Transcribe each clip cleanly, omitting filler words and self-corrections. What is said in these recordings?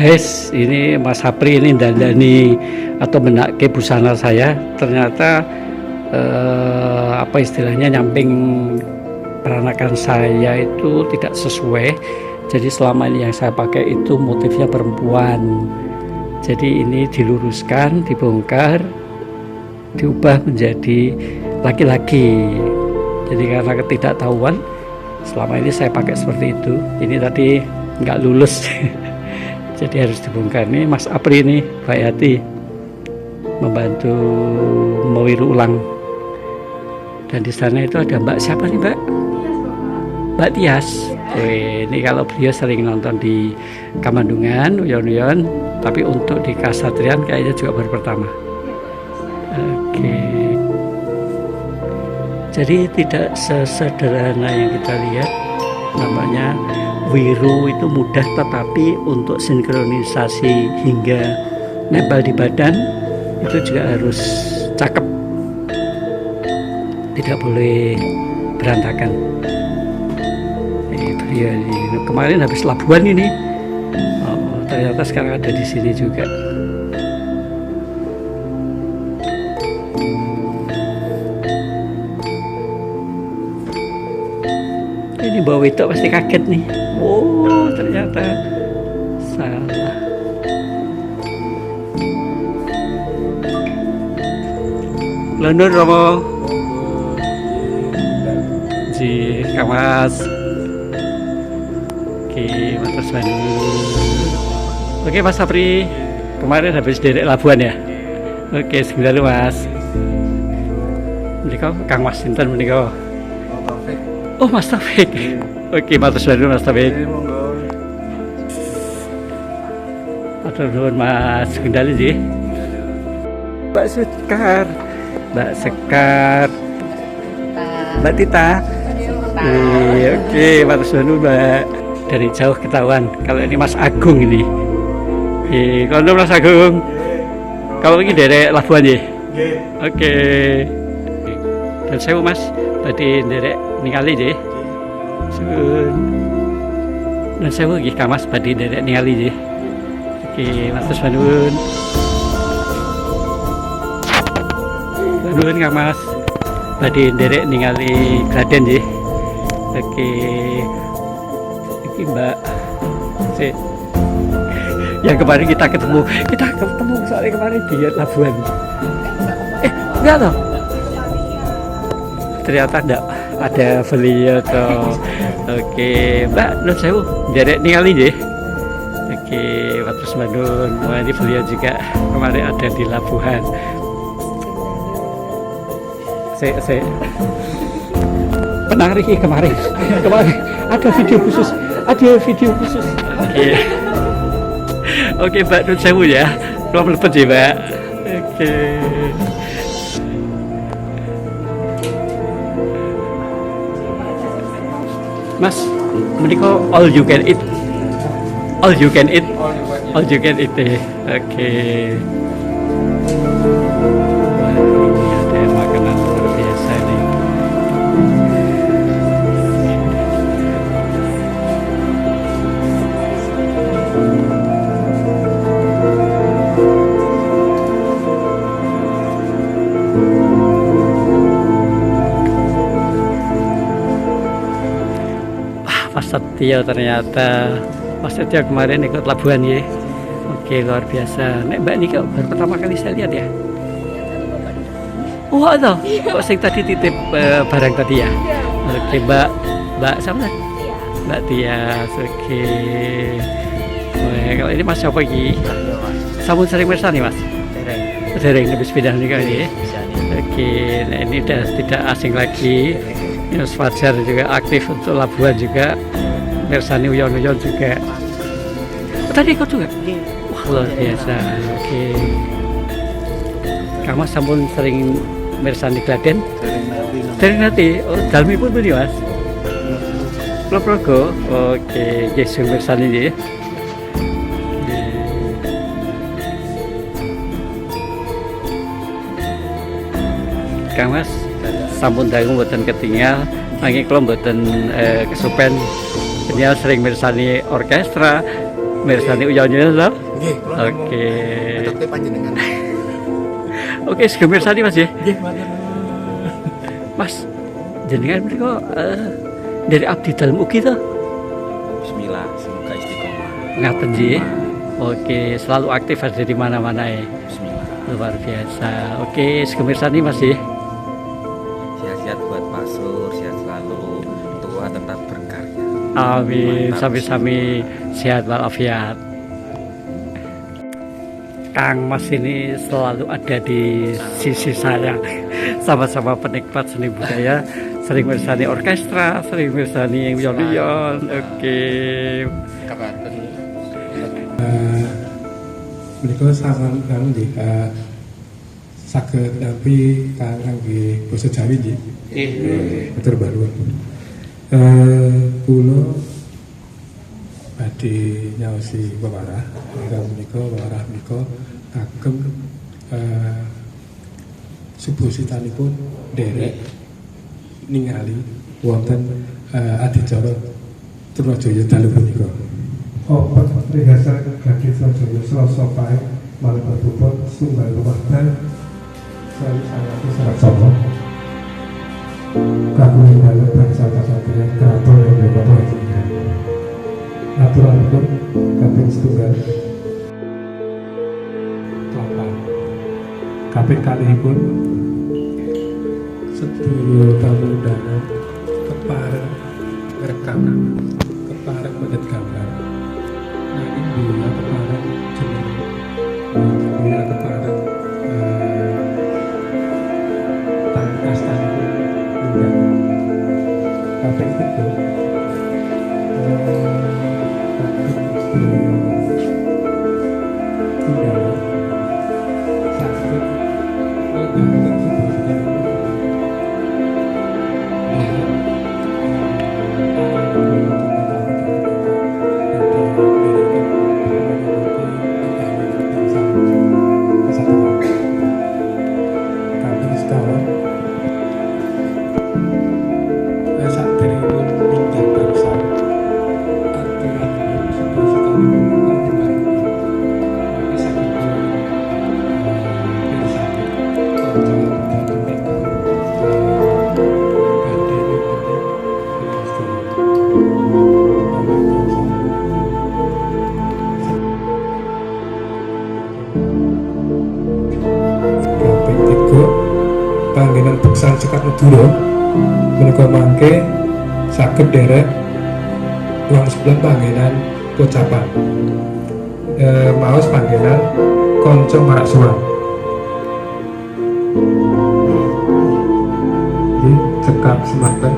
Guys, ini Mas Sapri ini dandani atau menakke busana saya. Ternyata apa istilahnya, nyamping peranakan saya itu tidak sesuai. Jadi selama ini yang saya pakai itu motifnya perempuan. Jadi ini diluruskan, dibongkar, diubah menjadi laki-laki. Jadi karena ketidaktahuan, selama ini saya pakai seperti itu. Ini tadi nggak lulus. Jadi harus dibongkar. Nih Mas Apri ini, Mbak Yati membantu mewiru ulang. Dan di sana itu ada Mbak siapa nih Mbak? Mbak Tias. Ini kalau beliau sering nonton di Kamandungan, Uyon-uyon, tapi untuk di Kasatrian kayaknya juga baru pertama. Oke. Jadi tidak sesederhana yang kita lihat. Namanya wiru itu mudah, tetapi untuk sinkronisasi hingga nempel di badan itu juga harus cakep, tidak boleh berantakan. Beliau ini kemarin habis Labuan ini, ternyata sekarang ada di sini juga. Ini Mbak Wito pasti kaget nih. Oh, ternyata salah. Lanur Romo. Ji, Kamas. Oke, Mas Bani. Oke, Mas Sapri. Kemarin habis derek Labuan ya. Oke, sebentar lu Mas. Menika Kang Mas sinten menika? Oh, Mas Taufik. Oke, matur suwun Mas Taufik. Matur nuwun Mas Gendali nggih. Mbak Sekar. Mbak Sekar. Mbak Tita. Oke, matur suwun Mbak. Dari jauh ketahuan kalau ini Mas Agung ini. Kono Mas Agung. Kalau ini dari Labuan ya. Oke. Dan saya Mas tadi derek ningali nggih. Sun. Dan saya nggih Kang Mas badhe derek ningali nggih. Oke, matur nuwun. Nuwun Kang Mas. Badhe derek ningali Graden nggih. Oke. Iki Mbak. Sik. Yang kemarin kita ketemu soalnya kemarin di Labuan. Enggak toh? Ternyata enggak ada beliau toh. Oke, Mbak Nur Sewu derek ningali nggih. Oke, matur nuwun. Ini beliau juga kemarin ada di Labuhan. Saya penari kemarin ada video khusus. Oke, Mbak Nur Sewu ya. Belum lepet ya, Mbak. Oke. Mas, menika all you can eat. All you can eat. All you can eat. Oke. Ini ada makanan luar biasa nih. Mas Setio ternyata. Mas Setio kemarin ikut Labuan ya. Oke, luar biasa. Nek Mbak Nika baru pertama kali saya lihat ya. Oh, ada. Kok sing tadi titip barang tadi ya? Oke, Mbak sama? Mbak Tias. Oke. Wah, kalau ini Mas siapa iki? Sampun sering mirsani Mas? Sering habis pindah nika ini. Oke, nah ini udah tidak asing lagi. Yunus Fajar juga aktif untuk Labuan juga. Mirsani Uyon-uyon juga. Oh, tadi ikut juga? Wah, luar biasa. Oke. Kang Mas sampun sering mirsani Klaten? Sering nanti. Oh, dalmipun pundi Mas? Progo. Oke, Yesus mirsani nggih. Kang Mas sampun dangu mboten ketinggal, nanging kula mboten kesupen ketinggal sering mirsani orkestra, mirsani uyon-uyon to. Nggih, Oke. Oke, panjenengan. Oke, sugeng mirsani Mas ya. Nggih, matur. Mas, jenengan mriko dari abdi dalem ugi to? Bismillah, semoga istiqomah. Ngaten nggih. Oke, selalu aktif ada di mana-mana ya. Bismillah. Luar biasa. Oke, sugeng mirsani Mas ya. Sehat-sehat buat Pak Sur, sehat selalu, tua tetap berkarya. Amin, Mantap. sami-sami sehat walafiat. Kang Mas ini selalu ada di sisi saya. Sama-sama penikmat seni budaya, sering mirsani orkestra, sering mirsani uyon-uyon. Oke. Kabaten. Menika saran kang nggih saged nampi kang nggih basa Jawi nggih. Nggih. Matur baru. Kula badhe nyaosi wewarah menika wewarah menika kagem subusitanipun derek ningali wonten adicara Trunajaya dalu punika. Opat rehearsal Gadis Trunajaya Selasa Pahit malam berbobot Sunggal Ramadan 1999 kagungan dalam bangsa kesatuan keraton yang berbapak hajikan aturanipun kaping setunggal kelapa kaping kalihipun sedaya tamu undangan kepareng rekaman kepareng medet gambar nanging bila kepareng jeneng bila kepareng tantanipun undang kaping tiga undangan sakit menggantung panggenan beksan Cekat Medura menika mangke saged derek uang sebelah panggenan pocapan maos panggenan Kanca Marak Suwan di cekap semanten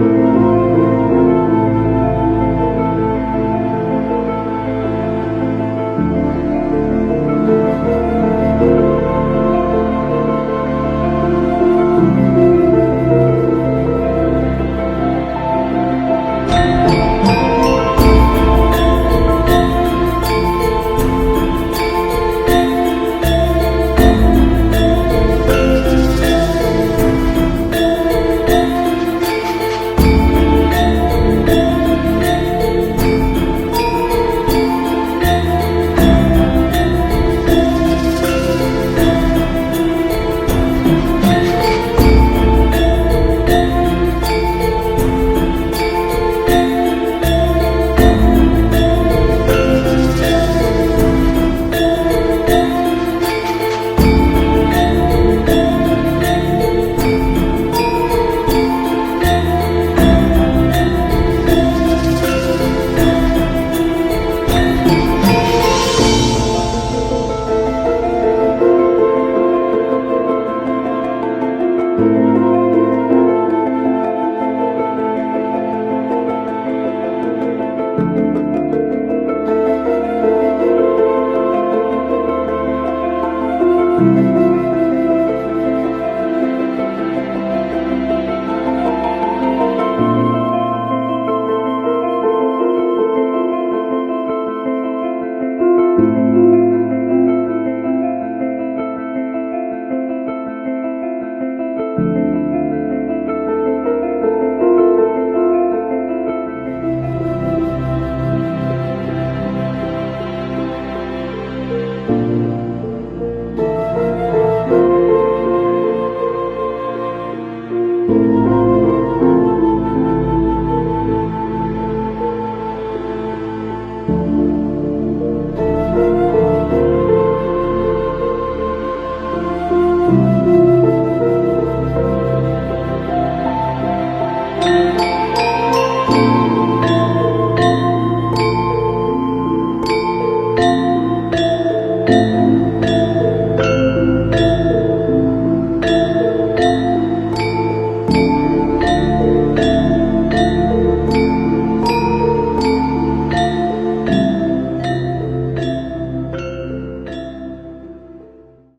Amin.